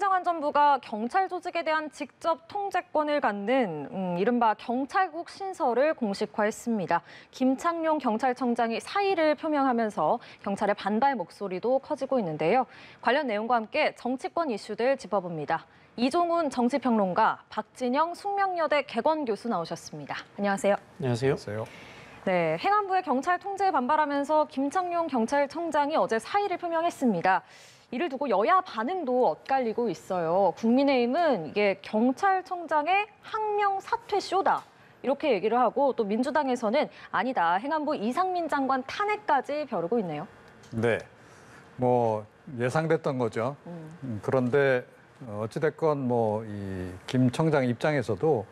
행정안전부가 경찰 조직에 대한 직접 통제권을 갖는 이른바 경찰국 신설을 공식화했습니다. 김창룡 경찰청장이 사의를 표명하면서 경찰의 반발 목소리도 커지고 있는데요. 관련 내용과 함께 정치권 이슈들 짚어봅니다. 이종훈 정치평론가, 박진영 숙명여대 개건 교수 나오셨습니다. 안녕하세요. 안녕하세요. 네, 행안부의 경찰 통제에 반발하면서 김창룡 경찰청장이 어제 사의를 표명했습니다. 이를 두고 여야 반응도 엇갈리고 있어요. 국민의힘은 이게 경찰청장의 항명 사퇴 쇼다, 이렇게 얘기를 하고, 또 민주당에서는 아니다, 행안부 이상민 장관 탄핵까지 벼르고 있네요. 네, 뭐 예상됐던 거죠. 그런데 어찌됐건 뭐 이 김 청장 입장에서도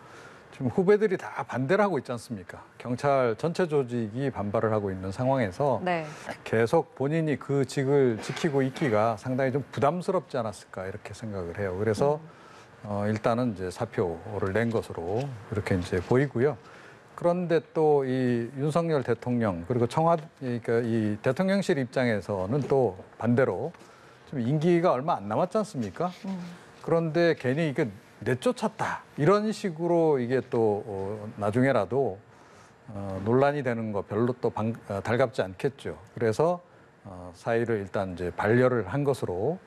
지금 후배들이 다 반대를 하고 있지 않습니까? 경찰 전체 조직이 반발을 하고 있는 상황에서 네. 계속 본인이 그 직을 지키고 있기가 상당히 좀 부담스럽지 않았을까 이렇게 생각을 해요. 그래서 일단은 이제 사표를 낸 것으로 이렇게 이제 보이고요. 그런데 또 이 윤석열 대통령 그리고 그러니까 이 대통령실 입장에서는 또 반대로 좀 임기가 얼마 안 남았지 않습니까? 그런데 괜히 이게 내쫓았다 이런 식으로 이게 또 나중에라도 논란이 되는 거 별로 또 달갑지 않겠죠. 그래서 사의를 일단 이제 반려를 한 것으로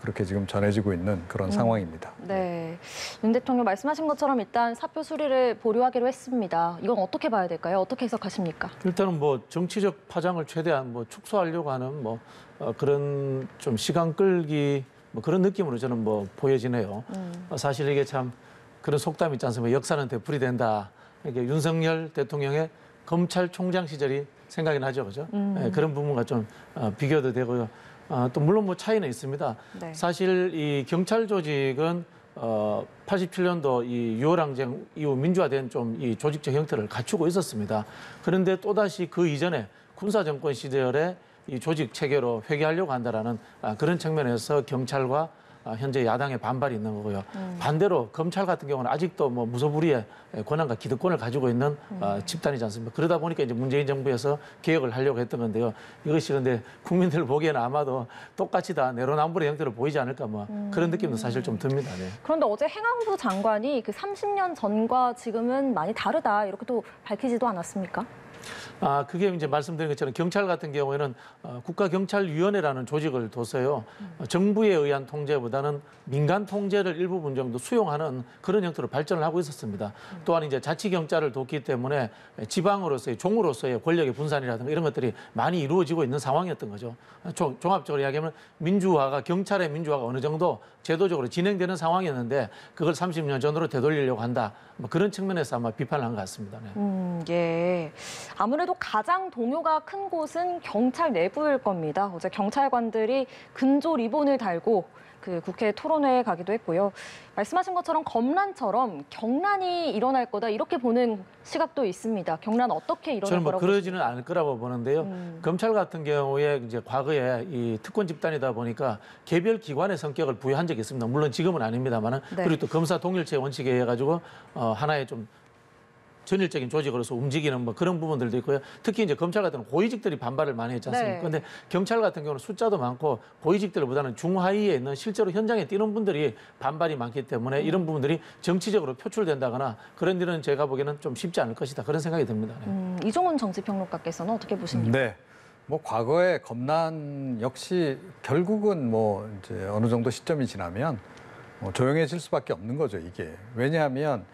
그렇게 지금 전해지고 있는 그런 상황입니다. 네, 윤 대통령 말씀하신 것처럼 일단 사표 수리를 보류하기로 했습니다. 이건 어떻게 봐야 될까요? 어떻게 해석하십니까? 일단은 뭐 정치적 파장을 최대한 뭐 축소하려고 하는 뭐 그런 좀 시간 끌기 뭐 그런 느낌으로 저는 뭐 보여지네요. 사실 이게 참 그런 속담이 있지 않습니까? 역사는 되풀이 된다. 이게 윤석열 대통령의 검찰총장 시절이 생각이 나죠, 그죠? 네, 그런 부분과 좀 비교도 되고요. 또 물론 뭐 차이는 있습니다. 네. 사실 이 경찰 조직은 87년도 이 6월 항쟁 이후 민주화된 좀 이 조직적 형태를 갖추고 있었습니다. 그런데 또다시 그 이전에 군사 정권 시절에 이 조직 체계로 회귀하려고 한다라는 그런 측면에서 경찰과 현재 야당의 반발이 있는 거고요. 반대로 검찰 같은 경우는 아직도 뭐 무소불위의 권한과 기득권을 가지고 있는 집단이지 않습니까? 그러다 보니까 이제 문재인 정부에서 개혁을 하려고 했던 건데요. 이것이 근데 국민들 보기에는 아마도 똑같이 다 내로남불의 형태로 보이지 않을까 뭐 그런 느낌도 사실 좀 듭니다. 네. 그런데 어제 행안부 장관이 그 30년 전과 지금은 많이 다르다, 이렇게 또 밝히지도 않았습니까? 그게 이제 말씀드린 것처럼 경찰 같은 경우에는 국가경찰위원회라는 조직을 둬서요. 정부에 의한 통제보다는 민간 통제를 일부분 정도 수용하는 그런 형태로 발전을 하고 있었습니다. 또한 이제 자치경찰을 뒀기 때문에 지방으로서의 종으로서의 권력의 분산이라든가 이런 것들이 많이 이루어지고 있는 상황이었던 거죠. 종합적으로 이야기하면 경찰의 민주화가 어느 정도 제도적으로 진행되는 상황이었는데 그걸 30년 전으로 되돌리려고 한다. 뭐 그런 측면에서 아마 비판을 한 것 같습니다. 네. 예. 아무래도 가장 동요가 큰 곳은 경찰 내부일 겁니다. 어제 경찰관들이 금조 리본을 달고 그 국회 토론회에 가기도 했고요. 말씀하신 것처럼 검란처럼 경란이 일어날 거다, 이렇게 보는 시각도 있습니다. 경란 어떻게 일어날 저는 뭐 거라고 그러지는 않을 거라고 보는데요. 검찰 같은 경우에 이제 과거에 이 특권 집단이다 보니까 개별 기관의 성격을 부여한 적이 있습니다. 물론 지금은 아닙니다만은. 네. 그리고 또 검사 동일체 원칙에 의해 가지고 하나의 좀 전일적인 조직으로서 움직이는 뭐 그런 부분들도 있고요. 특히 이제 검찰 같은 경우는 고위직들이 반발을 많이 했지 않습니까? 그런데 경찰 같은 경우는 숫자도 많고 고위직들보다는 중하위에 있는 실제로 현장에 뛰는 분들이 반발이 많기 때문에 이런 부분들이 정치적으로 표출된다거나 그런 일은 제가 보기에는 좀 쉽지 않을 것이다, 그런 생각이 듭니다. 네. 이종훈 정치평론가께서는 어떻게 보십니까? 네, 뭐 과거에 검난 역시 결국은 뭐 이제 어느 정도 시점이 지나면 조용해질 수밖에 없는 거죠, 이게. 왜냐하면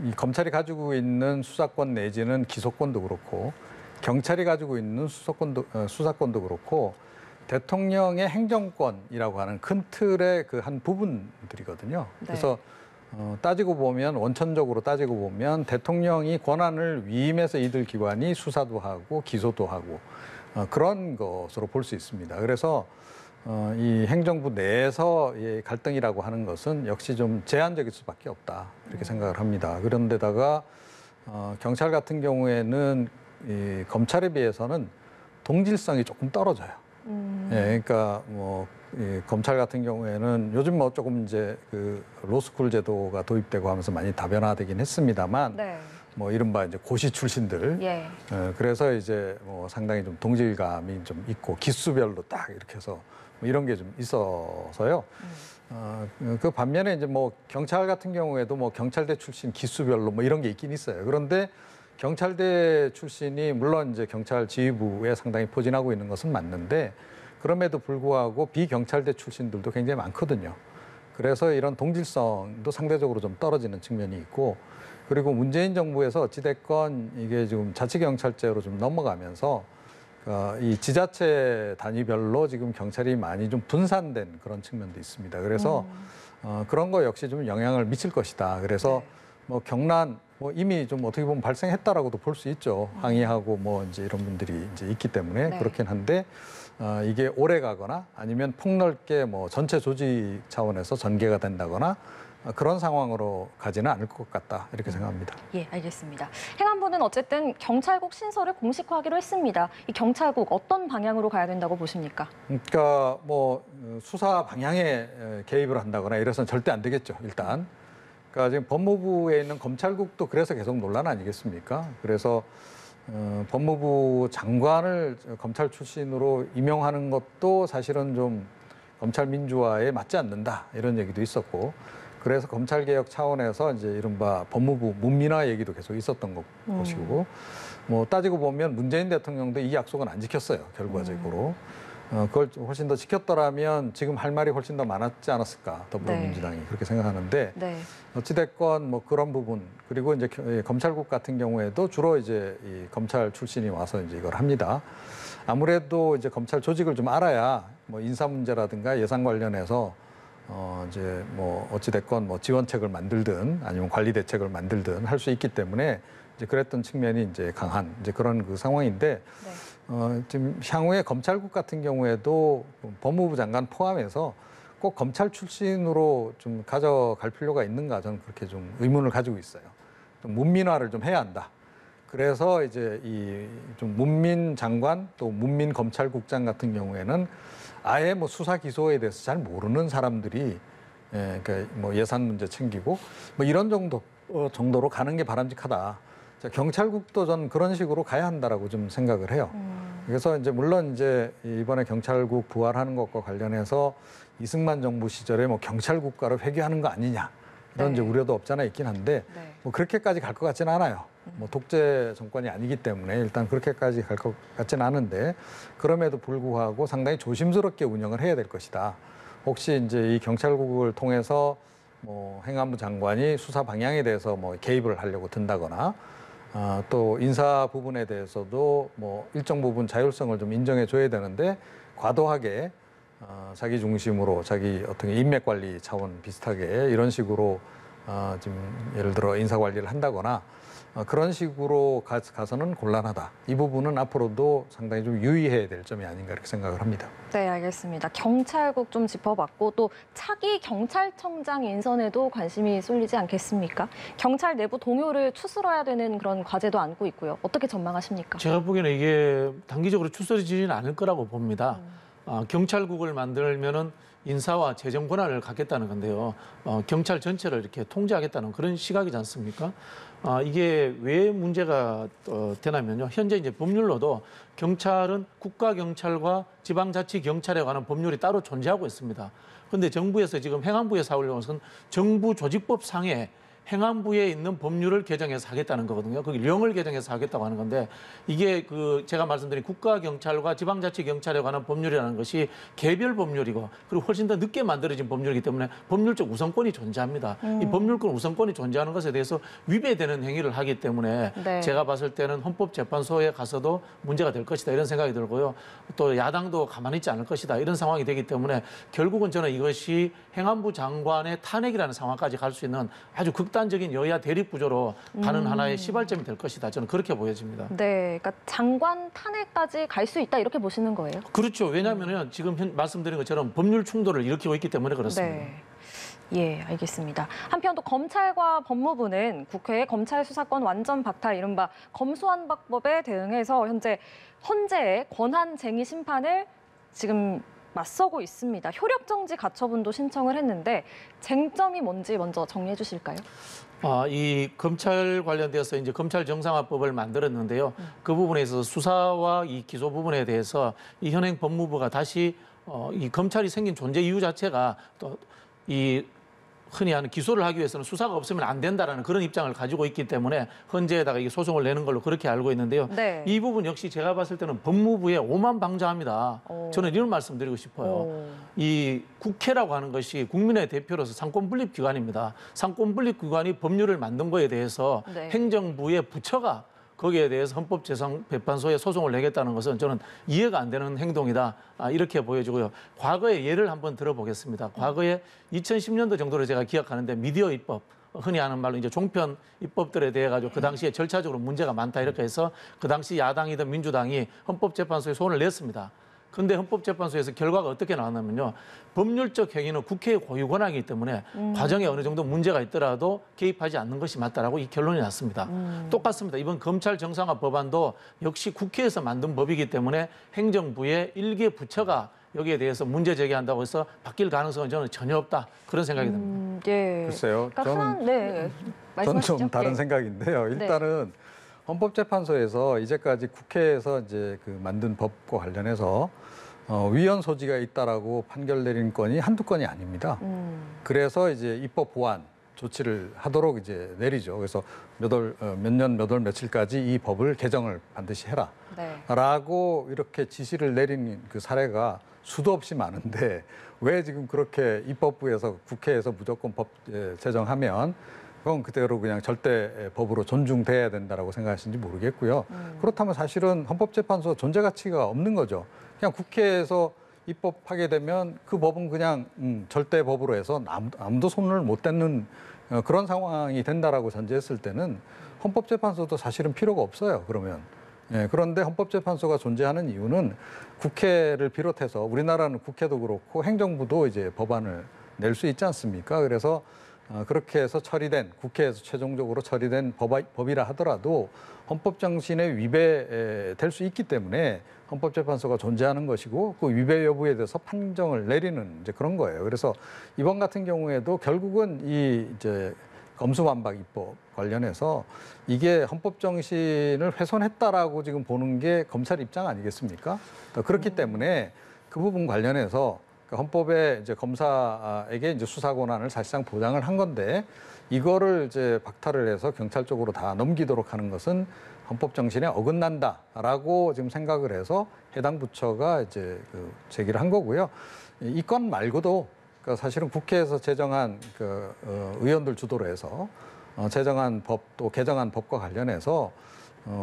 이 검찰이 가지고 있는 수사권 내지는 기소권도 그렇고 경찰이 가지고 있는 수사권도 그렇고 대통령의 행정권이라고 하는 큰 틀의 그 한 부분들이거든요. 네. 그래서 따지고 보면, 원천적으로 따지고 보면 대통령이 권한을 위임해서 이들 기관이 수사도 하고 기소도 하고 그런 것으로 볼 수 있습니다. 그래서 이 행정부 내에서의 갈등이라고 하는 것은 역시 좀 제한적일 수밖에 없다, 이렇게 생각을 합니다. 그런데다가 경찰 같은 경우에는 이 검찰에 비해서는 동질성이 조금 떨어져요. 예, 그러니까 뭐 이 검찰 같은 경우에는 요즘 뭐 조금 이제 그 로스쿨 제도가 도입되고 하면서 많이 다변화되긴 했습니다만, 네. 뭐 이른바 이제 고시 출신들, 예. 그래서 이제 뭐 상당히 좀 동질감이 좀 있고 기수별로 딱 이렇게 해서 뭐 이런 게 좀 있어서요. 그 반면에 이제 뭐 경찰 같은 경우에도 뭐 경찰대 출신 기수별로 뭐 이런 게 있긴 있어요. 그런데 경찰대 출신이 물론 이제 경찰 지휘부에 상당히 포진하고 있는 것은 맞는데 그럼에도 불구하고 비경찰대 출신들도 굉장히 많거든요. 그래서 이런 동질성도 상대적으로 좀 떨어지는 측면이 있고 그리고 문재인 정부에서 어찌됐건 이게 지금 자치경찰제로 좀 넘어가면서 이 지자체 단위별로 지금 경찰이 많이 좀 분산된 그런 측면도 있습니다. 그래서 그런 거 역시 좀 영향을 미칠 것이다. 그래서 뭐 경란 뭐 이미 좀 어떻게 보면 발생했다라고도 볼 수 있죠. 항의하고 뭐 이제 이런 분들이 이제 있기 때문에 네. 그렇긴 한데 이게 오래 가거나 아니면 폭넓게 뭐 전체 조직 차원에서 전개가 된다거나 그런 상황으로 가지는 않을 것 같다 이렇게 생각합니다. 예, 알겠습니다. 행안부는 어쨌든 경찰국 신설을 공식화하기로 했습니다. 이 경찰국 어떤 방향으로 가야 된다고 보십니까? 그러니까 뭐 수사 방향에 개입을 한다거나 이래서는 절대 안 되겠죠. 일단. 그러니까 지금 법무부에 있는 검찰국도 그래서 계속 논란 아니겠습니까? 그래서 법무부 장관을 검찰 출신으로 임용하는 것도 사실은 좀 검찰 민주화에 맞지 않는다 이런 얘기도 있었고 그래서 검찰개혁 차원에서 이제 이른바 법무부 문민화 얘기도 계속 있었던 것이고 뭐 따지고 보면 문재인 대통령도 이 약속은 안 지켰어요 결과적으로 그걸 훨씬 더 지켰더라면 지금 할 말이 훨씬 더 많았지 않았을까 더불어민주당이 그렇게 생각하는데 네. 어찌됐건 뭐 그런 부분 그리고 이제 검찰국 같은 경우에도 주로 이제 이 검찰 출신이 와서 이제 이걸 합니다. 아무래도 이제 검찰 조직을 좀 알아야 뭐 인사 문제라든가 예산 관련해서 이제 뭐 어찌됐건 뭐 지원책을 만들든 아니면 관리 대책을 만들든 할 수 있기 때문에 이제 그랬던 측면이 이제 강한 이제 그런 그 상황인데 지금 향후에 검찰국 같은 경우에도 법무부 장관 포함해서 꼭 검찰 출신으로 좀 가져갈 필요가 있는가 저는 그렇게 좀 의문을 가지고 있어요. 좀 문민화를 좀 해야 한다. 그래서 이제 이 좀 문민 장관 또 문민 검찰국장 같은 경우에는 아예 뭐 수사 기소에 대해서 잘 모르는 사람들이 그러니까 뭐 예산 문제 챙기고 뭐 이런 정도로 가는 게 바람직하다. 자, 경찰국도 전 그런 식으로 가야 한다라고 좀 생각을 해요. 그래서 이제 물론 이제 이번에 경찰국 부활하는 것과 관련해서 이승만 정부 시절에 뭐 경찰국가로 회귀하는 거 아니냐 이런 이제 우려도 없잖아 있긴 한데 뭐 그렇게까지 갈 것 같지는 않아요. 뭐 독재 정권이 아니기 때문에 일단 그렇게까지 갈 것 같지는 않은데 그럼에도 불구하고 상당히 조심스럽게 운영을 해야 될 것이다. 혹시 이제 이 경찰국을 통해서 뭐 행안부 장관이 수사 방향에 대해서 뭐 개입을 하려고 든다거나 또 인사 부분에 대해서도 뭐 일정 부분 자율성을 좀 인정해 줘야 되는데 과도하게 자기 중심으로 자기 어떤 인맥 관리 차원 비슷하게 이런 식으로 지금 예를 들어 인사 관리를 한다거나 그런 식으로 가서는 곤란하다. 이 부분은 앞으로도 상당히 좀 유의해야 될 점이 아닌가 이렇게 생각을 합니다. 네, 알겠습니다. 경찰국 좀 짚어봤고 또 차기 경찰청장 인선에도 관심이 쏠리지 않겠습니까? 경찰 내부 동요를 추스러야 되는 그런 과제도 안고 있고요. 어떻게 전망하십니까? 제가 보기에는 이게 단기적으로 추스러지지는 않을 거라고 봅니다. 경찰국을 만들면은 인사와 재정 권한을 갖겠다는 건데요. 경찰 전체를 이렇게 통제하겠다는 그런 시각이지 않습니까? 이게 왜 문제가 되냐면요. 현재 이제 법률로도 경찰은 국가경찰과 지방자치경찰에 관한 법률이 따로 존재하고 있습니다. 그런데 정부에서 지금 행안부에서 하려는 것은 정부 조직법상에 행안부에 있는 법률을 개정해서 하겠다는 거거든요. 그게 령을 개정해서 하겠다고 하는 건데 이게 그 제가 말씀드린 국가경찰과 지방자치경찰에 관한 법률이라는 것이 개별 법률이고 그리고 훨씬 더 늦게 만들어진 법률이기 때문에 법률적 우선권이 존재합니다. 이 법률권 우선권이 존재하는 것에 대해서 위배되는 행위를 하기 때문에 네. 제가 봤을 때는 헌법재판소에 가서도 문제가 될 것이다 이런 생각이 들고요. 또 야당도 가만히 있지 않을 것이다 이런 상황이 되기 때문에 결국은 저는 이것이 행안부 장관의 탄핵이라는 상황까지 갈 수 있는 아주 극단적인 여야 대립 구조로 가는 하나의 시발점이 될 것이다. 저는 그렇게 보여집니다. 네, 그러니까 장관 탄핵까지 갈 수 있다 이렇게 보시는 거예요? 그렇죠. 왜냐하면 지금 말씀드린 것처럼 법률 충돌을 일으키고 있기 때문에 그렇습니다. 네. 예, 알겠습니다. 한편 또 검찰과 법무부는 국회의 검찰 수사권 완전 박탈 이른바 검수완박법에 대응해서 현재 헌재의 권한쟁의 심판을 지금 맞서고 있습니다. 효력정지 가처분도 신청을 했는데 쟁점이 뭔지 먼저 정리해 주실까요? 이 검찰 관련돼서 이제 검찰 정상화법을 만들었는데요. 그 부분에 있어서 수사와 이 기소 부분에 대해서 이 현행 법무부가 다시 이 검찰이 생긴 존재 이유 자체가 또 이 흔히 하는 기소를 하기 위해서는 수사가 없으면 안 된다라는 그런 입장을 가지고 있기 때문에 헌재에다가 이 소송을 내는 걸로 그렇게 알고 있는데요. 네. 이 부분 역시 제가 봤을 때는 법무부에 오만방자합니다. 저는 이런 말씀드리고 싶어요. 이 국회라고 하는 것이 국민의 대표로서 상권분립기관입니다. 상권분립기관이 법률을 만든 거에 대해서 네. 행정부의 부처가 거기에 대해서 헌법재판소에 소송을 내겠다는 것은 저는 이해가 안 되는 행동이다. 이렇게 보여지고요. 과거의 예를 한번 들어보겠습니다. 과거에 2010년도 정도로 제가 기억하는데 미디어 입법, 흔히 하는 말로 이제 종편 입법들에 대해 가지고 그 당시에 절차적으로 문제가 많다 이렇게 해서 그 당시 야당이든 민주당이 헌법재판소에 소원을 냈습니다. 근데 헌법재판소에서 결과가 어떻게 나왔냐면요. 법률적 행위는 국회의 고유 권한이기 때문에 과정에 어느 정도 문제가 있더라도 개입하지 않는 것이 맞다라고 이 결론이 났습니다. 똑같습니다. 이번 검찰 정상화 법안도 역시 국회에서 만든 법이기 때문에 행정부의 일개 부처가 여기에 대해서 문제 제기한다고 해서 바뀔 가능성은 저는 전혀 없다. 그런 생각이 듭니다. 예. 글쎄요. 그러니까 저는 네. 전 말씀하시죠. 좀 다른 예. 생각인데요. 일단은 헌법재판소에서 이제까지 국회에서 이제 그 만든 법과 관련해서 위헌 소지가 있다라고 판결 내린 건이 한두 건이 아닙니다. 그래서 이제 입법 보완 조치를 하도록 이제 내리죠. 그래서 몇 년, 몇 월, 며칠까지 이 법을 개정을 반드시 해라. 네. 라고 이렇게 지시를 내린 그 사례가 수도 없이 많은데 왜 지금 그렇게 입법부에서 국회에서 무조건 법 제정하면 그건 그대로 그냥 절대 법으로 존중돼야 된다라고 생각하시는지 모르겠고요. 그렇다면 사실은 헌법재판소 존재 가치가 없는 거죠. 그냥 국회에서 입법하게 되면 그 법은 그냥 절대 법으로 해서 아무도 손을 못 댔는 그런 상황이 된다라고 전제했을 때는 헌법재판소도 사실은 필요가 없어요. 그러면. 예, 그런데 헌법재판소가 존재하는 이유는 국회를 비롯해서 우리나라는 국회도 그렇고 행정부도 이제 법안을 낼 수 있지 않습니까? 그래서 그렇게 해서 처리된 국회에서 최종적으로 처리된 법이라 하더라도 헌법 정신에 위배될 수 있기 때문에 헌법재판소가 존재하는 것이고 그 위배 여부에 대해서 판정을 내리는 이제 그런 거예요. 그래서 이번 같은 경우에도 결국은 이 이제 검수완박 입법 관련해서 이게 헌법 정신을 훼손했다라고 지금 보는 게 검찰 입장 아니겠습니까? 그렇기 때문에 그 부분 관련해서 헌법에 이제 검사에게 이제 수사 권한을 사실상 보장을 한 건데 이거를 이제 박탈을 해서 경찰 쪽으로 다 넘기도록 하는 것은 헌법 정신에 어긋난다라고 지금 생각을 해서 해당 부처가 이제 그 제기를 한 거고요. 이 건 말고도 그러니까 사실은 국회에서 제정한 그 의원들 주도로 해서 제정한 법 또 개정한 법과 관련해서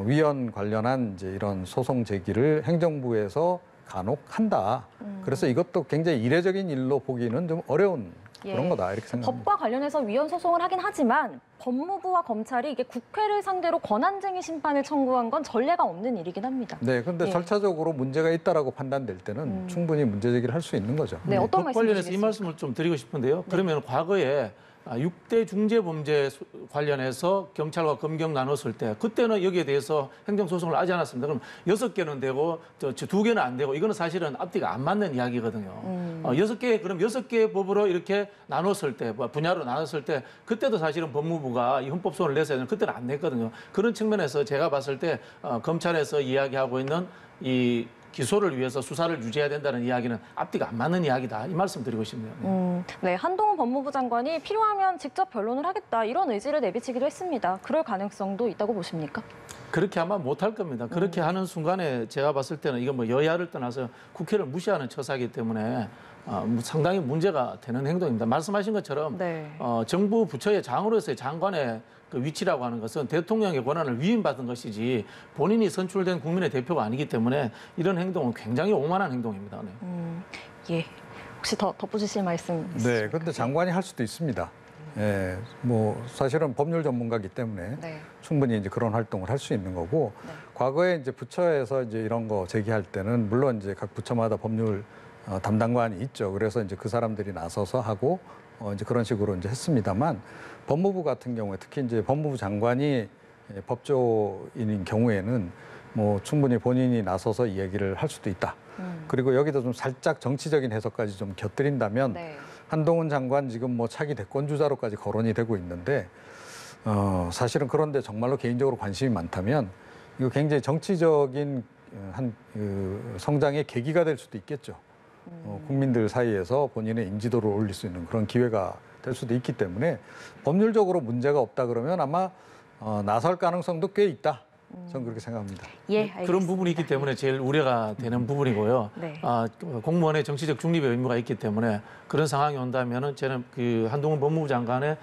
위헌 관련한 이제 이런 소송 제기를 행정부에서 간혹 한다. 그래서 이것도 굉장히 이례적인 일로 보기는 좀 어려운 그런 거다 이렇게 생각합니다. 법과 관련해서 위헌 소송을 하긴 하지만 법무부와 검찰이 이게 국회를 상대로 권한쟁의 심판을 청구한 건 전례가 없는 일이긴 합니다. 네, 그런데 절차적으로 문제가 있다라고 판단될 때는 충분히 문제 제기를 할 수 있는 거죠. 네, 어떤 법 말씀 관련해서 이 주시겠습니까? 말씀을 좀 드리고 싶은데요. 그러면 과거에 6대 중대범죄 관련해서 경찰과 검경 나눴을 때 그때는 여기에 대해서 행정소송을 하지 않았습니다. 그럼 6개는 되고 2개는 안 되고 이거는 사실은 앞뒤가 안 맞는 이야기거든요. 6개 그럼 6개의 법으로 이렇게 나눴을 때 분야로 나눴을 때 그때도 사실은 법무부가 이 헌법소원을 냈어야 되는 그때는 안 냈거든요. 그런 측면에서 제가 봤을 때 검찰에서 이야기하고 있는 이 기소를 위해서 수사를 유지해야 된다는 이야기는 앞뒤가 안 맞는 이야기다. 이 말씀 드리고 싶네요. 네, 한동훈 법무부 장관이 필요하면 직접 변론을 하겠다 이런 의지를 내비치기도 했습니다. 그럴 가능성도 있다고 보십니까? 그렇게 아마 못할 겁니다. 그렇게 하는 순간에 제가 봤을 때는 이건 뭐 여야를 떠나서 국회를 무시하는 처사이기 때문에 상당히 문제가 되는 행동입니다. 말씀하신 것처럼 네. 정부 부처의 장으로서의 장관의 그 위치라고 하는 것은 대통령의 권한을 위임받은 것이지 본인이 선출된 국민의 대표가 아니기 때문에 이런 행동은 굉장히 오만한 행동입니다. 네. 예. 혹시 더 덧붙이실 말씀 있으십니까? 네, 그런데 장관이 할 수도 있습니다. 예, 뭐 사실은 법률 전문가이기 때문에 네. 충분히 이제 그런 활동을 할 수 있는 거고 과거에 이제 부처에서 이제 이런 거 제기할 때는 물론 이제 각 부처마다 법률 담당관이 있죠. 그래서 이제 그 사람들이 나서서 하고 이제 그런 식으로 이제 했습니다만 법무부 같은 경우에 특히 이제 법무부 장관이 법조인인 경우에는 뭐 충분히 본인이 나서서 이 얘기를 할 수도 있다. 그리고 여기도 좀 살짝 정치적인 해석까지 좀 곁들인다면 네. 한동훈 장관 지금 뭐 차기 대권 주자로까지 거론이 되고 있는데 사실은 그런데 정말로 개인적으로 관심이 많다면 이거 굉장히 정치적인 한 성장의 계기가 될 수도 있겠죠. 국민들 사이에서 본인의 인지도를 올릴 수 있는 그런 기회가 될 수도 있기 때문에 법률적으로 문제가 없다 그러면 아마 나설 가능성도 꽤 있다. 저는 그렇게 생각합니다. 예, 알겠습니다. 그런 부분이 있기 때문에 제일 우려가 되는 부분이고요. 네. 공무원의 정치적 중립의 의무가 있기 때문에 그런 상황이 온다면은 저는 그 한동훈 법무부 장관의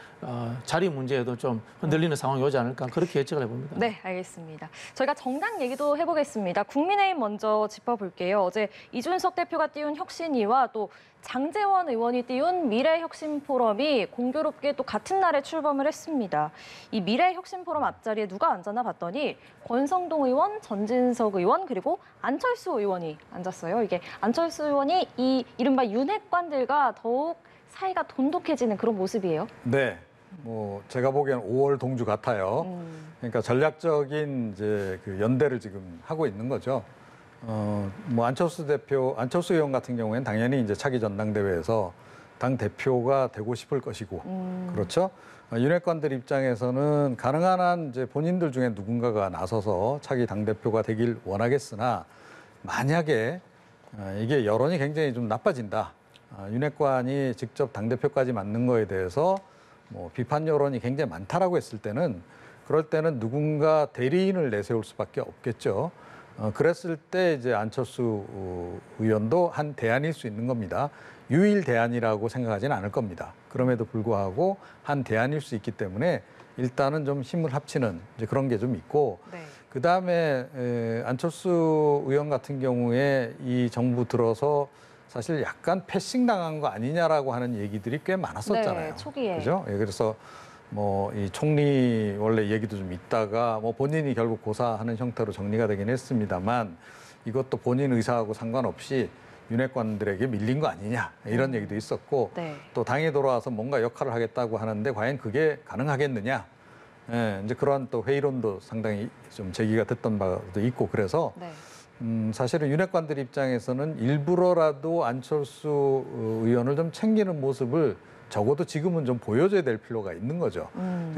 자리 문제에도 좀 흔들리는 상황이 오지 않을까 그렇게 예측을 해봅니다. 네, 알겠습니다. 저희가 정당 얘기도 해보겠습니다. 국민의힘 먼저 짚어볼게요. 어제 이준석 대표가 띄운 혁신위와 또 장제원 의원이 띄운 미래혁신포럼이 공교롭게 또 같은 날에 출범을 했습니다. 이 미래혁신포럼 앞자리에 누가 앉았나 봤더니 권성동 의원, 전진석 의원 그리고 안철수 의원이 앉았어요. 이게 안철수 의원이 이 이른바 윤핵관들과 더욱 사이가 돈독해지는 그런 모습이에요. 네. 뭐 제가 보기엔 5월 동주 같아요. 그러니까 전략적인 이제 그 연대를 지금 하고 있는 거죠. 뭐 안철수 의원 같은 경우에는 당연히 이제 차기 전당대회에서 당 대표가 되고 싶을 것이고, 그렇죠. 윤핵관들 입장에서는 가능한 한 이제 본인들 중에 누군가가 나서서 차기 당 대표가 되길 원하겠으나 만약에 이게 여론이 굉장히 좀 나빠진다. 윤핵관이 직접 당 대표까지 맡는 거에 대해서 뭐 비판 여론이 굉장히 많다라고 했을 때는 그럴 때는 누군가 대리인을 내세울 수밖에 없겠죠. 그랬을 때 이제 안철수 의원도 한 대안일 수 있는 겁니다. 유일 대안이라고 생각하지는 않을 겁니다. 그럼에도 불구하고 한 대안일 수 있기 때문에 일단은 좀 힘을 합치는 이제 그런 게 좀 있고, 네. 그 다음에 안철수 의원 같은 경우에 이 정부 들어서 사실 약간 패싱 당한 거 아니냐라고 하는 얘기들이 꽤 많았었잖아요. 네, 초기에. 그죠? 예, 그래서 뭐 이 총리 원래 얘기도 좀 있다가 뭐 본인이 결국 고사하는 형태로 정리가 되긴 했습니다만 이것도 본인 의사하고 상관없이 윤핵관들에게 밀린 거 아니냐 이런 얘기도 있었고, 네. 또 당에 돌아와서 뭔가 역할을 하겠다고 하는데 과연 그게 가능하겠느냐, 예, 이제 그런 또 회의론도 상당히 좀 제기가 됐던 바도 있고, 그래서 네. 사실은 윤핵관들 입장에서는 일부러라도 안철수 의원을 좀 챙기는 모습을 적어도 지금은 좀 보여줘야 될 필요가 있는 거죠.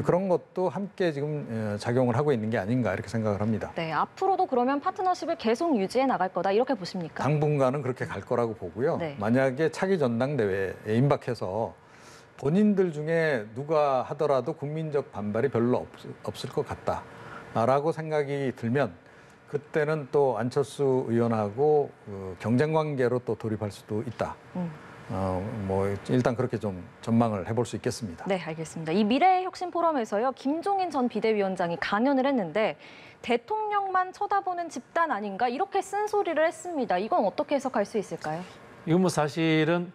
그런 것도 함께 지금 작용을 하고 있는 게 아닌가 이렇게 생각을 합니다. 네, 앞으로도 그러면 파트너십을 계속 유지해 나갈 거다 이렇게 보십니까? 당분간은 그렇게 갈 거라고 보고요. 네. 만약에 차기 전당대회에 임박해서 본인들 중에 누가 하더라도 국민적 반발이 별로 없을 것 같다라고 생각이 들면 그때는 또 안철수 의원하고 경쟁 관계로 또 돌입할 수도 있다. 뭐 일단 그렇게 좀 전망을 해볼 수 있겠습니다. 네, 알겠습니다. 이 미래혁신포럼에서요, 김종인 전 비대위원장이 강연을 했는데 대통령만 쳐다보는 집단 아닌가 이렇게 쓴소리를 했습니다. 이건 어떻게 해석할 수 있을까요? 이건 뭐 사실은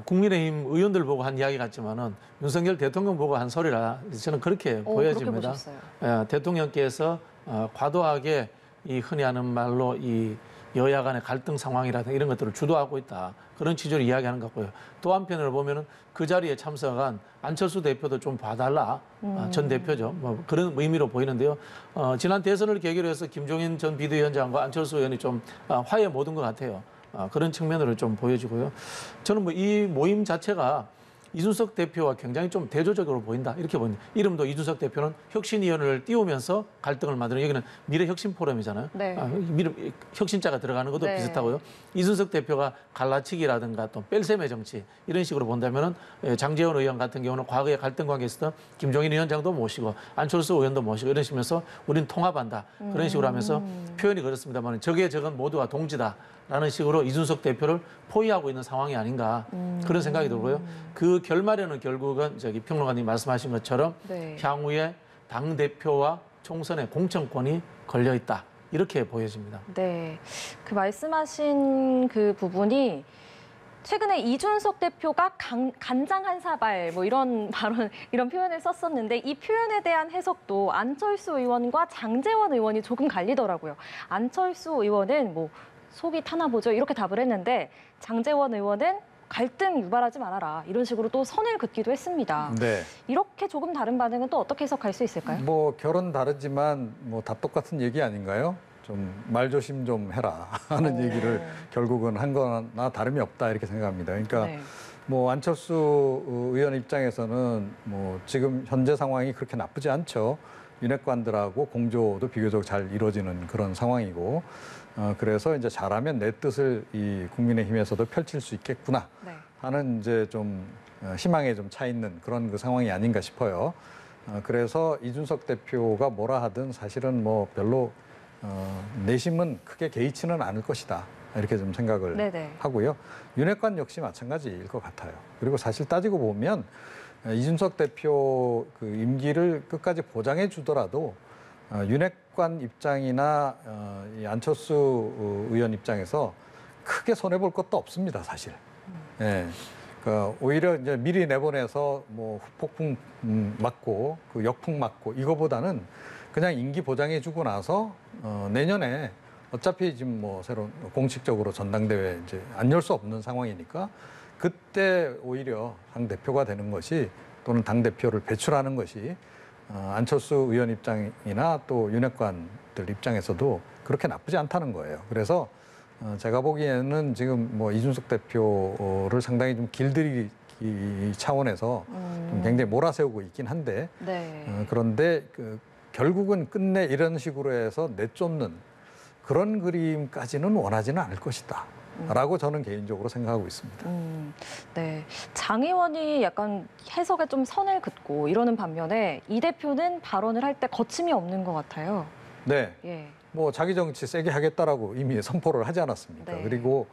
국민의힘 의원들 보고 한 이야기 같지만은 윤석열 대통령 보고 한 소리라 저는 그렇게 보여집니다. 그렇게 보셨어요. 대통령께서 과도하게 이 흔히 하는 말로 이 여야 간의 갈등 상황이라든가 이런 것들을 주도하고 있다. 그런 취지로 이야기하는 것 같고요. 또 한편으로 보면은 그 자리에 참석한 안철수 대표도 좀 봐달라. 전 대표죠. 뭐 그런 의미로 보이는데요. 지난 대선을 계기로 해서 김종인 전 비대위원장과 안철수 의원이 좀 화해 못 온 것 같아요. 그런 측면으로 좀 보여지고요. 저는 뭐 이 모임 자체가 이준석 대표와 굉장히 좀 대조적으로 보인다 이렇게 보입니다. 이름도 이준석 대표는 혁신위원회를 띄우면서 갈등을 만드는, 여기는 미래혁신포럼이잖아요. 네. 혁신자가 들어가는 것도 네. 비슷하고요. 이준석 대표가 갈라치기라든가 또 뺄셈의 정치 이런 식으로 본다면은 장제원 의원 같은 경우는 과거에 갈등 관계에 있었던 김종인 위원장도 모시고 안철수 의원도 모시고 이런 식으로 우린 통합한다 그런 식으로 하면서 표현이 그렇습니다만 적의 적은 모두가 동지다. 라는 식으로 이준석 대표를 포위하고 있는 상황이 아닌가 그런 생각이 들고요. 그 결말에는 결국은 평론가님 말씀하신 것처럼 네. 향후에 당 대표와 총선의 공천권이 걸려 있다 이렇게 보여집니다. 네, 그 말씀하신 그 부분이 최근에 이준석 대표가 간장 한 사발 뭐 이런 발언 이런 표현을 썼었는데 이 표현에 대한 해석도 안철수 의원과 장제원 의원이 조금 갈리더라고요. 안철수 의원은 뭐 속이 타나 보죠 이렇게 답을 했는데 장제원 의원은 갈등 유발하지 말아라 이런 식으로 또 선을 긋기도 했습니다. 네. 이렇게 조금 다른 반응은 또 어떻게 해석할 수 있을까요? 뭐 결은 다르지만 뭐 다 똑같은 얘기 아닌가요? 좀 말조심 좀 해라 하는 얘기를 결국은 한 거나 다름이 없다 이렇게 생각합니다. 그러니까 네. 뭐 안철수 의원 입장에서는 뭐 지금 현재 상황이 그렇게 나쁘지 않죠. 윤핵관들하고 공조도 비교적 잘 이루어지는 그런 상황이고, 그래서 이제 잘하면 내 뜻을 이 국민의힘에서도 펼칠 수 있겠구나 네. 하는 이제 좀 희망에 좀 차 있는 그런 그 상황이 아닌가 싶어요. 그래서 이준석 대표가 뭐라 하든 사실은 뭐 별로 내심은 크게 개의치는 않을 것이다. 이렇게 좀 생각을 네네. 하고요. 윤핵관 역시 마찬가지일 것 같아요. 그리고 사실 따지고 보면 이준석 대표 그 임기를 끝까지 보장해 주더라도 윤핵관 입장이나 이 안철수 의원 입장에서 크게 손해 볼 것도 없습니다, 사실. 예. 그러니까 오히려 이제 미리 내보내서 뭐 후폭풍 맞고 그 역풍 맞고 이거보다는 그냥 임기 보장해 주고 나서 내년에 어차피 지금 뭐 새로 공식적으로 전당대회 이제 안 열 수 없는 상황이니까 그때 오히려 당 대표가 되는 것이 또는 당 대표를 배출하는 것이 안철수 의원 입장이나 또 윤핵관들 입장에서도 그렇게 나쁘지 않다는 거예요. 그래서 제가 보기에는 지금 뭐 이준석 대표를 상당히 좀 길들이기 차원에서 좀 굉장히 몰아세우고 있긴 한데 네. 그런데 결국은 끝내 이런 식으로 해서 내쫓는 그런 그림까지는 원하지는 않을 것이다. 라고 저는 개인적으로 생각하고 있습니다. 네. 장 의원이 약간 해석에 좀 선을 긋고 이러는 반면에 이 대표는 발언을 할 때 거침이 없는 것 같아요. 네. 예. 뭐 자기 정치 세게 하겠다라고 이미 선포를 하지 않았습니까? 네. 그리고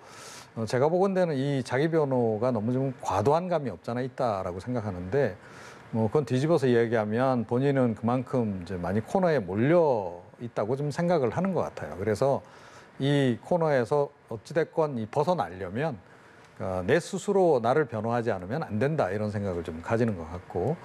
제가 보건대는 이 자기 변호가 너무 좀 과도한 감이 없잖아 있다라고 생각하는데 뭐 그건 뒤집어서 이야기하면 본인은 그만큼 이제 많이 코너에 몰려 있다고 좀 생각을 하는 것 같아요. 그래서 이 코너에서 어찌됐건 이 벗어나려면 내 스스로 나를 변호하지 않으면 안 된다 이런 생각을 좀 가지는 것 같고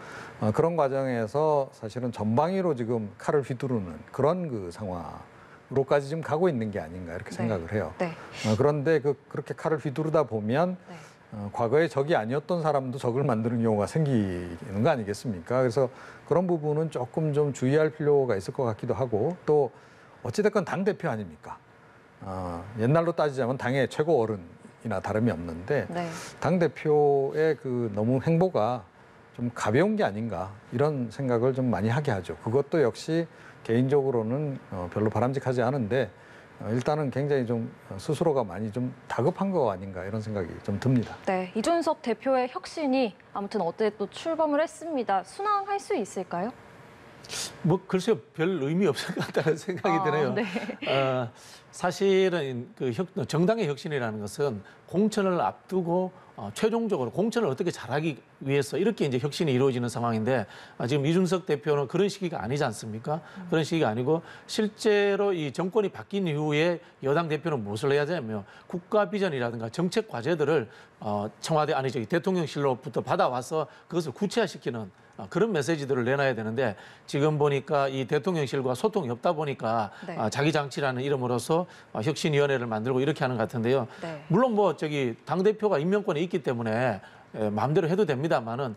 그런 과정에서 사실은 전방위로 지금 칼을 휘두르는 그런 그 상황으로까지 지금 가고 있는 게 아닌가 이렇게 네. 생각을 해요. 네. 그런데 그렇게 칼을 휘두르다 보면 네. 과거에 적이 아니었던 사람도 적을 만드는 경우가 생기는 거 아니겠습니까? 그래서 그런 부분은 조금 좀 주의할 필요가 있을 것 같기도 하고 또 어찌됐건 당대표 아닙니까? 옛날로 따지자면 당의 최고 어른이나 다름이 없는데 네. 당대표의 그 너무 행보가 좀 가벼운 게 아닌가 이런 생각을 좀 많이 하게 하죠. 그것도 역시 개인적으로는 별로 바람직하지 않은데 일단은 굉장히 좀 스스로가 많이 좀 다급한 거 아닌가 이런 생각이 좀 듭니다. 네. 이준석 대표의 혁신이 아무튼 어제 또 출범을 했습니다. 순항할 수 있을까요? 뭐 글쎄요, 별 의미 없을 것 같다는 생각이 드네요. 네. 사실은 그 정당의 혁신이라는 것은 공천을 앞두고 최종적으로 공천을 어떻게 잘하기 위해서 이렇게 이제 혁신이 이루어지는 상황인데 지금 이준석 대표는 그런 시기가 아니지 않습니까? 그런 시기가 아니고 실제로 이 정권이 바뀐 이후에 여당 대표는 무엇을 해야 되냐면 국가 비전이라든가 정책 과제들을 청와대 아니 저기 대통령실로부터 받아와서 그것을 구체화시키는 그런 메시지들을 내놔야 되는데 지금 보니까 이 대통령실과 소통이 없다 보니까 네. 자기 장치라는 이름으로서 혁신위원회를 만들고 이렇게 하는 것 같은데요. 네. 물론 뭐 저기 당 대표가 임명권이 있기 때문에 마음대로 해도 됩니다만은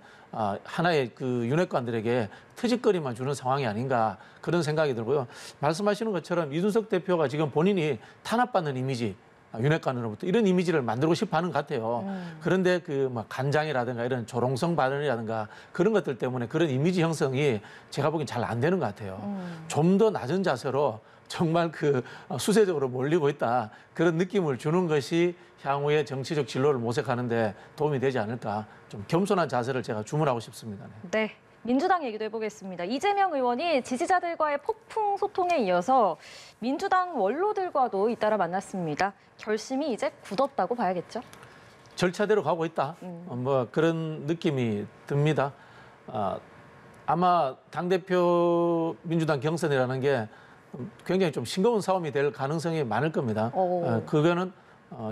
하나의 그 윤핵관들에게 트집거리만 주는 상황이 아닌가 그런 생각이 들고요. 말씀하시는 것처럼 이준석 대표가 지금 본인이 탄압받는 이미지. 윤핵관으로부터 이런 이미지를 만들고 싶어 하는 것 같아요. 그런데 그 막 간장이라든가 이런 조롱성 발언이라든가 그런 것들 때문에 그런 이미지 형성이 제가 보기엔 잘 안 되는 것 같아요. 좀 더 낮은 자세로 정말 그 수세적으로 몰리고 있다. 그런 느낌을 주는 것이 향후의 정치적 진로를 모색하는데 도움이 되지 않을까. 좀 겸손한 자세를 제가 주문하고 싶습니다. 네. 민주당 얘기도 해보겠습니다. 이재명 의원이 지지자들과의 폭풍 소통에 이어서 민주당 원로들과도 잇따라 만났습니다. 결심이 이제 굳었다고 봐야겠죠? 절차대로 가고 있다. 뭐 그런 느낌이 듭니다. 아마 당대표 민주당 경선이라는 게 굉장히 좀 싱거운 싸움이 될 가능성이 많을 겁니다. 그거는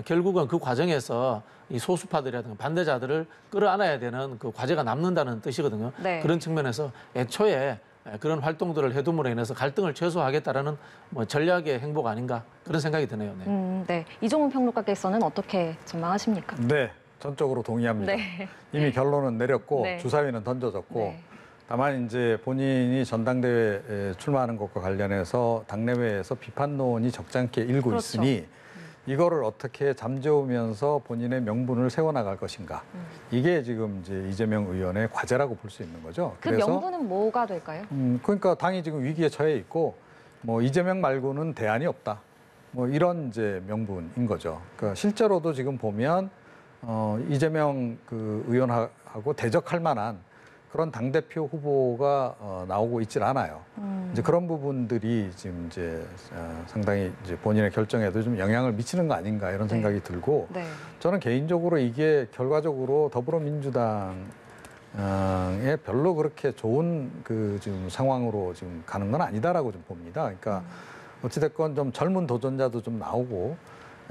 결국은 그 과정에서 이 소수파들이라든가 반대자들을 끌어안아야 되는 그 과제가 남는다는 뜻이거든요. 네. 그런 측면에서 애초에 그런 활동들을 해둠으로 인해서 갈등을 최소화하겠다라는 뭐 전략의 행보가 아닌가 그런 생각이 드네요. 네. 네. 이종훈 평론가께서는 어떻게 전망하십니까? 네, 전적으로 동의합니다. 네. 이미 결론은 내렸고 네. 주사위는 던져졌고 네. 다만 이제 본인이 전당대회에 출마하는 것과 관련해서 당내외에서 비판론이 적잖게 일고 그렇죠. 있으니 이거를 어떻게 잠재우면서 본인의 명분을 세워나갈 것인가. 이게 지금 이제 이재명 의원의 과제라고 볼 수 있는 거죠. 그 명분은 뭐가 될까요? 그러니까 당이 지금 위기에 처해 있고 뭐 이재명 말고는 대안이 없다. 뭐 이런 이제 명분인 거죠. 그러니까 실제로도 지금 보면 이재명 그 의원하고 대적할 만한 그런 당대표 후보가 나오고 있질 않아요. 이제 그런 부분들이 지금 이제 상당히 이제 본인의 결정에도 좀 영향을 미치는 거 아닌가 이런 생각이 들고 네. 저는 개인적으로 이게 결과적으로 더불어민주당에 별로 그렇게 좋은 그 지금 상황으로 지금 가는 건 아니다라고 좀 봅니다. 그러니까 어찌됐건 좀 젊은 도전자도 좀 나오고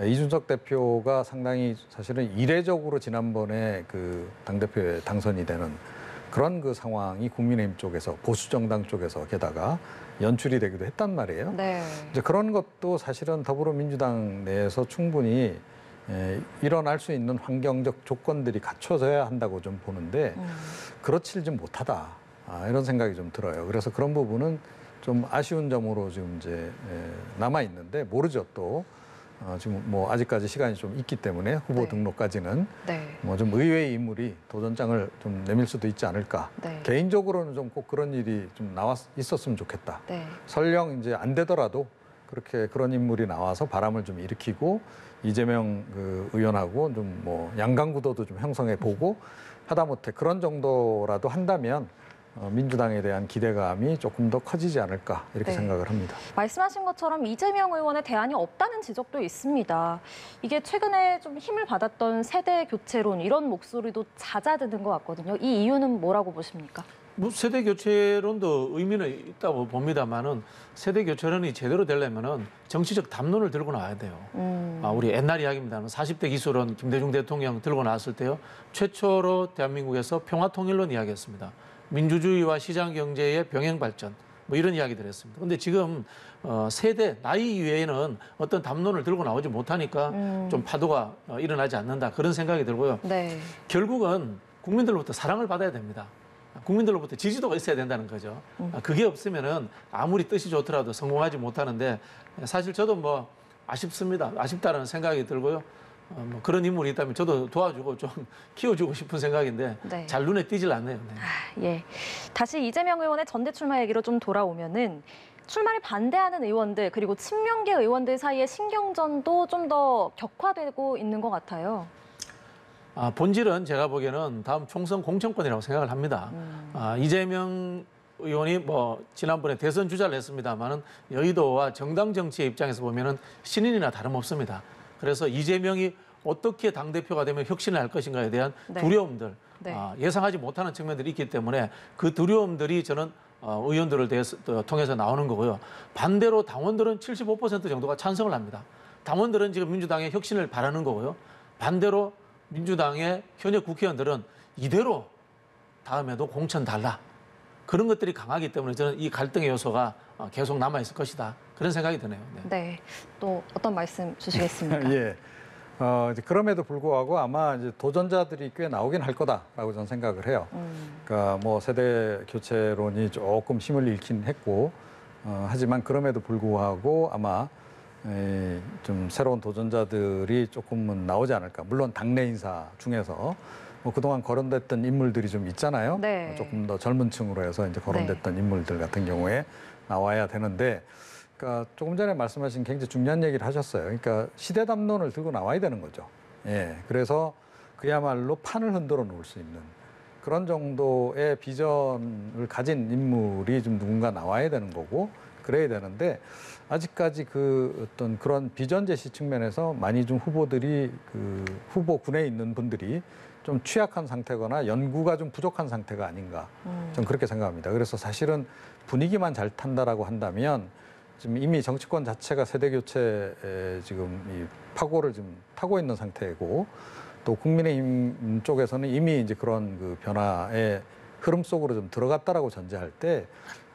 이준석 대표가 상당히 사실은 이례적으로 지난번에 그 당대표에 당선이 되는 그런 그 상황이 국민의힘 쪽에서 보수 정당 쪽에서 게다가 연출이 되기도 했단 말이에요. 네. 이제 그런 것도 사실은 더불어민주당 내에서 충분히 일어날 수 있는 환경적 조건들이 갖춰져야 한다고 좀 보는데 그렇지 좀 못하다 이런 생각이 좀 들어요. 그래서 그런 부분은 좀 아쉬운 점으로 지금 이제 남아 있는데 모르죠 또. 지금 뭐 아직까지 시간이 좀 있기 때문에 후보 네. 등록까지는 네. 뭐 좀 의외의 인물이 도전장을 좀 내밀 수도 있지 않을까. 네. 개인적으로는 좀 꼭 그런 일이 좀 있었으면 좋겠다. 네. 설령 이제 안 되더라도 그렇게 그런 인물이 나와서 바람을 좀 일으키고 이재명 그 의원하고 좀 뭐 양강 구도도 좀 형성해 보고 하다못해 그런 정도라도 한다면 민주당에 대한 기대감이 조금 더 커지지 않을까 이렇게 네. 생각을 합니다. 말씀하신 것처럼 이재명 의원의 대안이 없다는 지적도 있습니다. 이게 최근에 좀 힘을 받았던 세대 교체론 이런 목소리도 잦아드는 것 같거든요. 이 이유는 뭐라고 보십니까? 뭐 세대 교체론도 의미는 있다고 봅니다만은 세대 교체론이 제대로 되려면은 정치적 담론을 들고 나와야 돼요. 우리 옛날 이야기입니다만 40대 기술은 김대중 대통령 들고 나왔을 때요. 최초로 대한민국에서 평화통일론 이야기했습니다. 민주주의와 시장 경제의 병행 발전 뭐 이런 이야기들 했습니다. 그런데 지금 세대 나이 이외에는 어떤 담론을 들고 나오지 못하니까 좀 파도가 일어나지 않는다 그런 생각이 들고요. 네. 결국은 국민들로부터 사랑을 받아야 됩니다. 국민들로부터 지지도가 있어야 된다는 거죠. 그게 없으면은 아무리 뜻이 좋더라도 성공하지 못하는데 사실 저도 뭐 아쉽습니다. 아쉽다는 생각이 들고요. 뭐 그런 인물이 있다면 저도 도와주고 좀 키워주고 싶은 생각인데 네. 잘 눈에 띄질 않네요. 네. 예. 다시 이재명 의원의 전대 출마 얘기로 좀 돌아오면은 출마를 반대하는 의원들 그리고 친명계 의원들 사이의 신경전도 좀 더 격화되고 있는 것 같아요. 본질은 제가 보기에는 다음 총선 공천권이라고 생각을 합니다. 이재명 의원이 뭐 지난번에 대선 주자를 했습니다만은 여의도와 정당 정치의 입장에서 보면은 신인이나 다름없습니다. 그래서 이재명이 어떻게 당대표가 되면 혁신을 할 것인가에 대한 네. 두려움들, 네. 예상하지 못하는 측면들이 있기 때문에 그 두려움들이 저는 의원들을 통해서 나오는 거고요. 반대로 당원들은 75% 정도가 찬성을 합니다. 당원들은 지금 민주당의 혁신을 바라는 거고요. 반대로 민주당의 현역 국회의원들은 이대로 다음에도 공천 달라. 그런 것들이 강하기 때문에 저는 이 갈등의 요소가 계속 남아있을 것이다. 그런 생각이 드네요. 네. 네. 또 어떤 말씀 주시겠습니까? 예. 이제 그럼에도 불구하고 아마 이제 도전자들이 꽤 나오긴 할 거다라고 저는 생각을 해요. 그러니까 뭐 세대 교체론이 조금 힘을 잃긴 했고, 하지만 그럼에도 불구하고 아마 좀 새로운 도전자들이 조금은 나오지 않을까. 물론 당내 인사 중에서 뭐 그동안 거론됐던 인물들이 좀 있잖아요. 네. 조금 더 젊은 층으로 해서 이제 거론됐던 인물들 같은 경우에 나와야 되는데, 그러니까 조금 전에 말씀하신 굉장히 중요한 얘기를 하셨어요. 그러니까 시대 담론을 들고 나와야 되는 거죠. 예. 그래서 그야말로 판을 흔들어 놓을 수 있는 그런 정도의 비전을 가진 인물이 좀 누군가 나와야 되는 거고, 그래야 되는데 아직까지 그 어떤 그런 비전 제시 측면에서 많이 좀 후보들이 그 후보군에 있는 분들이 좀 취약한 상태거나 연구가 좀 부족한 상태가 아닌가 저는 그렇게 생각합니다. 그래서 사실은 분위기만 잘 탄다라고 한다면 지금 이미 정치권 자체가 세대 교체에 지금 이 파고를 좀 타고 있는 상태고, 또 국민의힘 쪽에서는 이미 이제 그런 그 변화의 흐름 속으로 좀 들어갔다라고 전제할 때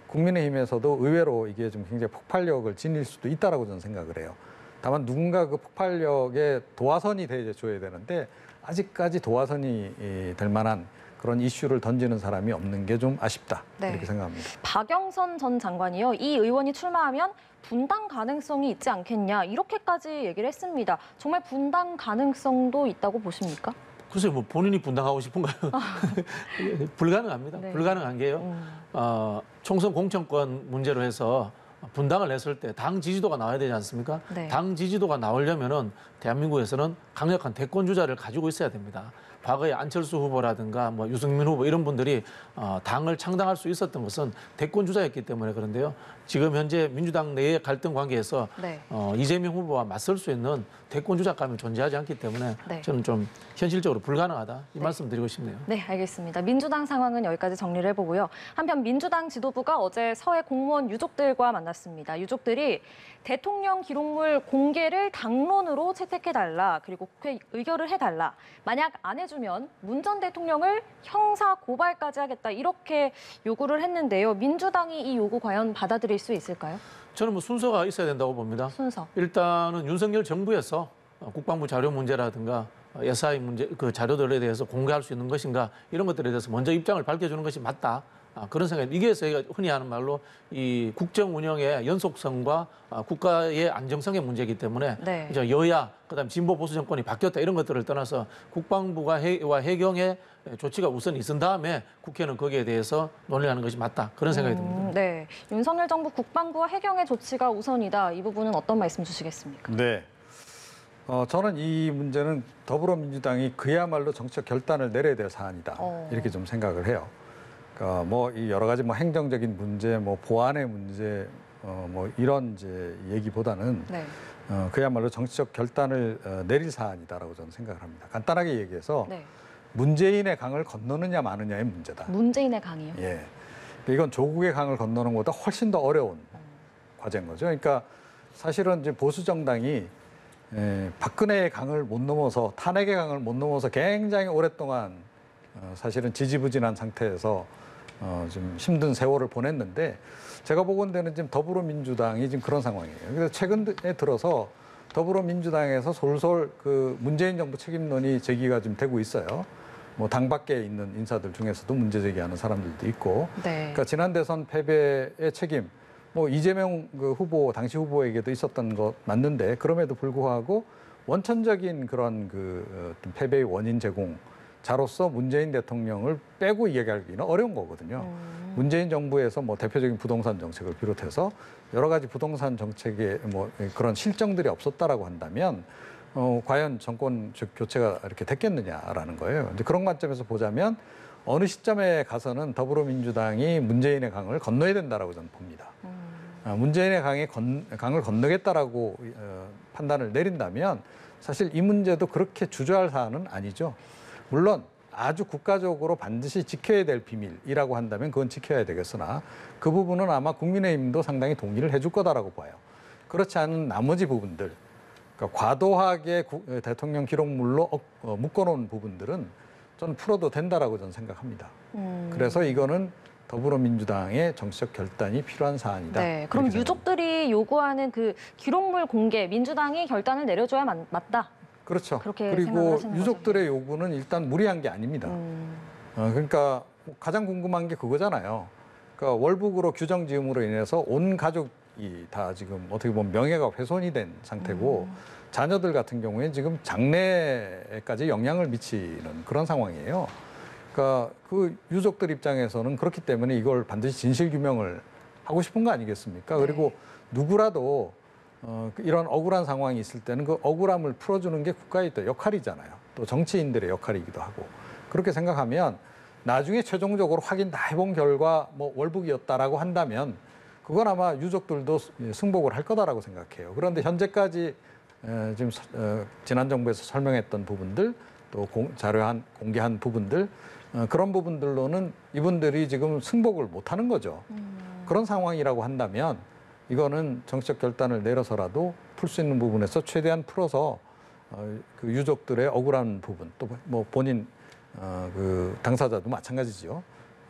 국민의힘에서도 의외로 이게 좀 굉장히 폭발력을 지닐 수도 있다라고 저는 생각을 해요. 다만 누군가 그 폭발력의 도화선이 돼줘야 되는데 아직까지 도화선이 될 만한 그런 이슈를 던지는 사람이 없는 게 좀 아쉽다. 네. 이렇게 생각합니다. 박영선 전 장관이요. 이 의원이 출마하면 분당 가능성이 있지 않겠냐 이렇게까지 얘기를 했습니다. 정말 분당 가능성도 있다고 보십니까? 글쎄요, 뭐 본인이 분당하고 싶은가요? 불가능합니다. 네. 불가능한 게요. 총선 공천권 문제로 해서 분당을 했을 때 당 지지도가 나와야 되지 않습니까? 네. 당 지지도가 나오려면은 대한민국에서는 강력한 대권 주자를 가지고 있어야 됩니다. 과거에 안철수 후보라든가 뭐 유승민 후보 이런 분들이 당을 창당할 수 있었던 것은 대권 주자였기 때문에 그런데요. 지금 현재 민주당 내의 갈등 관계에서 네. 이재명 후보와 맞설 수 있는 대권 주자감이 존재하지 않기 때문에 네. 저는 좀 현실적으로 불가능하다 이 말씀 드리고 싶네요. 네, 알겠습니다. 민주당 상황은 여기까지 정리를 해보고요. 한편 민주당 지도부가 어제 서해 공무원 유족들과 만났습니다. 유족들이 대통령 기록물 공개를 당론으로 채택해달라, 그리고 국회 의결을 해달라. 만약 안 해주면 문 전 대통령을 형사 고발까지 하겠다, 이렇게 요구를 했는데요. 민주당이 이 요구 과연 받아들일 수 있을까요? 저는 뭐 순서가 있어야 된다고 봅니다. 순서. 일단은 윤석열 정부에서 국방부 자료 문제라든가 SI 문제 그 자료들에 대해서 공개할 수 있는 것인가 이런 것들에 대해서 먼저 입장을 밝혀주는 것이 맞다. 그런 생각이 이게 저희가 흔히 하는 말로 이 국정 운영의 연속성과 국가의 안정성의 문제이기 때문에 네. 이제 여야 그다음 진보 보수 정권이 바뀌었다 이런 것들을 떠나서 국방부가 해경의 조치가 우선 있은 다음에 국회는 거기에 대해서 논의하는 것이 맞다 그런 생각이 듭니다. 네, 윤석열 정부 국방부와 해경의 조치가 우선이다. 이 부분은 어떤 말씀 주시겠습니까? 네. 저는 이 문제는 더불어민주당이 그야말로 정치적 결단을 내려야 될 사안이다. 이렇게 좀 생각을 해요. 그러니까 뭐 이 여러 가지 뭐 행정적인 문제, 뭐 보안의 문제, 뭐 이런 이제 얘기보다는 네. 그야말로 정치적 결단을 내릴 사안이다라고 저는 생각을 합니다. 간단하게 얘기해서 네. 문재인의 강을 건너느냐 마느냐의 문제다. 문재인의 강이요? 예. 이건 조국의 강을 건너는 것보다 훨씬 더 어려운 과제인 거죠. 그러니까 사실은 이제 보수 정당이 박근혜의 강을 못 넘어서 탄핵의 강을 못 넘어서 굉장히 오랫동안 사실은 지지부진한 상태에서 좀 힘든 세월을 보냈는데 제가 보건대는 지금 더불어민주당이 지금 그런 상황이에요. 그래서 최근에 들어서 더불어민주당에서 솔솔 그 문재인 정부 책임론이 제기가 좀 되고 있어요. 뭐 당 밖에 있는 인사들 중에서도 문제 제기하는 사람들도 있고. 네. 그러니까 지난 대선 패배의 책임, 뭐 이재명 그 후보 당시 후보에게도 있었던 것 맞는데 그럼에도 불구하고 원천적인 그런 그 어떤 패배의 원인 제공자로서 문재인 대통령을 빼고 이야기하기는 어려운 거거든요. 문재인 정부에서 뭐 대표적인 부동산 정책을 비롯해서 여러 가지 부동산 정책에 뭐 그런 실정들이 없었다라고 한다면 과연 정권 교체가 이렇게 됐겠느냐라는 거예요. 이제 그런 관점에서 보자면 어느 시점에 가서는 더불어민주당이 문재인의 강을 건너야 된다라고 저는 봅니다. 문재인의 강을 건너겠다라고 판단을 내린다면 사실 이 문제도 그렇게 주저할 사안은 아니죠. 물론 아주 국가적으로 반드시 지켜야 될 비밀이라고 한다면 그건 지켜야 되겠으나 그 부분은 아마 국민의힘도 상당히 동의를 해줄 거다라고 봐요. 그렇지 않은 나머지 부분들, 그러니까 과도하게 대통령 기록물로 묶어놓은 부분들은 저는 풀어도 된다라고 저는 생각합니다. 그래서 이거는 더불어민주당의 정치적 결단이 필요한 사안이다. 네, 그럼 유족들이 요구하는 그 기록물 공개, 민주당이 결단을 내려줘야 맞다. 그렇죠. 그렇게 그리고 생각을 하시는 유족들의 요구는 일단 무리한 게 아닙니다. 그러니까 가장 궁금한 게 그거잖아요. 그러니까 월북으로 규정 지음으로 인해서 온 가족이 다 지금 어떻게 보면 명예가 훼손이 된 상태고 자녀들 같은 경우에 지금 장래까지 영향을 미치는 그런 상황이에요. 그러니까 그 유족들 입장에서는 그렇기 때문에 이걸 반드시 진실 규명을 하고 싶은 거 아니겠습니까? 네. 그리고 누구라도 이런 억울한 상황이 있을 때는 그 억울함을 풀어주는 게 국가의 또 역할이잖아요. 또 정치인들의 역할이기도 하고. 그렇게 생각하면 나중에 최종적으로 확인 다 해본 결과 뭐 월북이었다라고 한다면 그건 아마 유족들도 승복을 할 거다라고 생각해요. 그런데 현재까지 지금 지난 정부에서 설명했던 부분들 또 공개한 부분들 그런 부분들로는 이분들이 지금 승복을 못하는 거죠. 그런 상황이라고 한다면 이거는 정치적 결단을 내려서라도 풀 수 있는 부분에서 최대한 풀어서 그 유족들의 억울한 부분 또 뭐 본인 그 당사자도 마찬가지죠.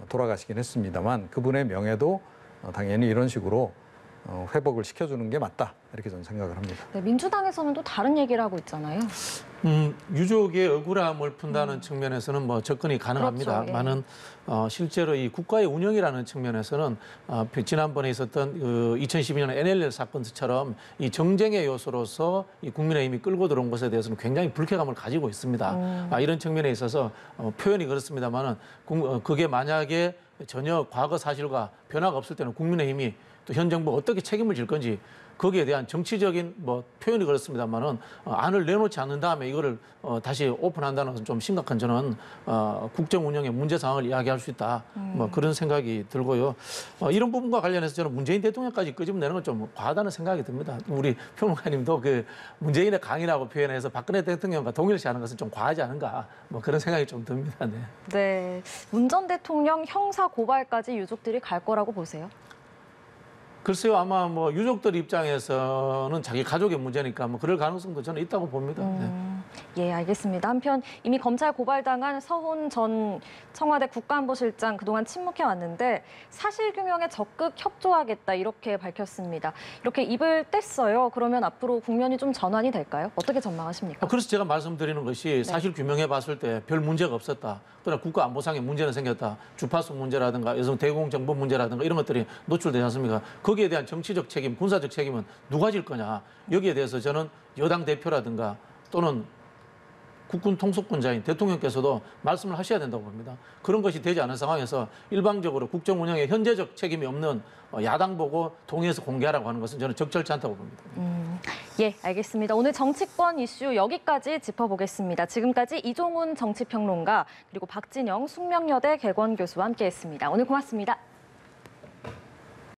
돌아가시긴 했습니다만 그분의 명예도 당연히 이런 식으로 회복을 시켜주는 게 맞다 이렇게 저는 생각을 합니다. 네, 민주당에서는 또 다른 얘기를 하고 있잖아요. 유족의 억울함을 푼다는 측면에서는 뭐 접근이 가능합니다. 그렇죠, 예. 많은 실제로 이 국가의 운영이라는 측면에서는 지난번에 있었던 그 2012년 NLL 사건처럼 이 정쟁의 요소로서 이 국민의힘이 끌고 들어온 것에 대해서는 굉장히 불쾌감을 가지고 있습니다. 이런 측면에 있어서 표현이 그렇습니다만은 그게 만약에 전혀 과거 사실과 변화가 없을 때는 국민의힘이 또 현 정부가 어떻게 책임을 질 건지 거기에 대한 정치적인 뭐 표현이 그렇습니다만은 안을 내놓지 않는 다음에 이거를 다시 오픈한다는 것은 좀 심각한 저는 국정 운영의 문제 상황을 이야기할 수 있다. 뭐 그런 생각이 들고요. 이런 부분과 관련해서 저는 문재인 대통령까지 끄집어내는 건 좀 과하다는 생각이 듭니다. 우리 평론가님도 그 문재인의 강인하고 표현해서 박근혜 대통령과 동일시하는 것은 좀 과하지 않은가. 뭐 그런 생각이 좀 듭니다. 네. 네, 문 전 대통령 형사 고발까지 유족들이 갈 거라고 보세요? 글쎄요, 아마 뭐 유족들 입장에서는 자기 가족의 문제니까 뭐 그럴 가능성도 저는 있다고 봅니다. 예, 알겠습니다. 한편 이미 검찰 고발당한 서훈 전 청와대 국가안보실장 그동안 침묵해 왔는데 사실규명에 적극 협조하겠다 이렇게 밝혔습니다. 이렇게 입을 뗐어요. 그러면 앞으로 국면이 좀 전환이 될까요? 어떻게 전망하십니까? 그래서 제가 말씀드리는 것이 사실 규명해 봤을 때 별 문제가 없었다. 그러나 국가안보상의 문제는 생겼다. 주파수 문제라든가 여성 대공정보 문제라든가 이런 것들이 노출되지 않습니까? 거기에 대한 정치적 책임, 군사적 책임은 누가 질 거냐. 여기에 대해서 저는 여당 대표라든가 또는 국군 통속권자인 대통령께서도 말씀을 하셔야 된다고 봅니다. 그런 것이 되지 않은 상황에서 일방적으로 국정 운영에 현재적 책임이 없는 야당 보고 동의해서 공개하라고 하는 것은 저는 적절치 않다고 봅니다. 예, 알겠습니다. 오늘 정치권 이슈 여기까지 짚어보겠습니다. 지금까지 이종훈 정치평론가 그리고 박진영 숙명여대 개건교수와 함께했습니다. 오늘 고맙습니다.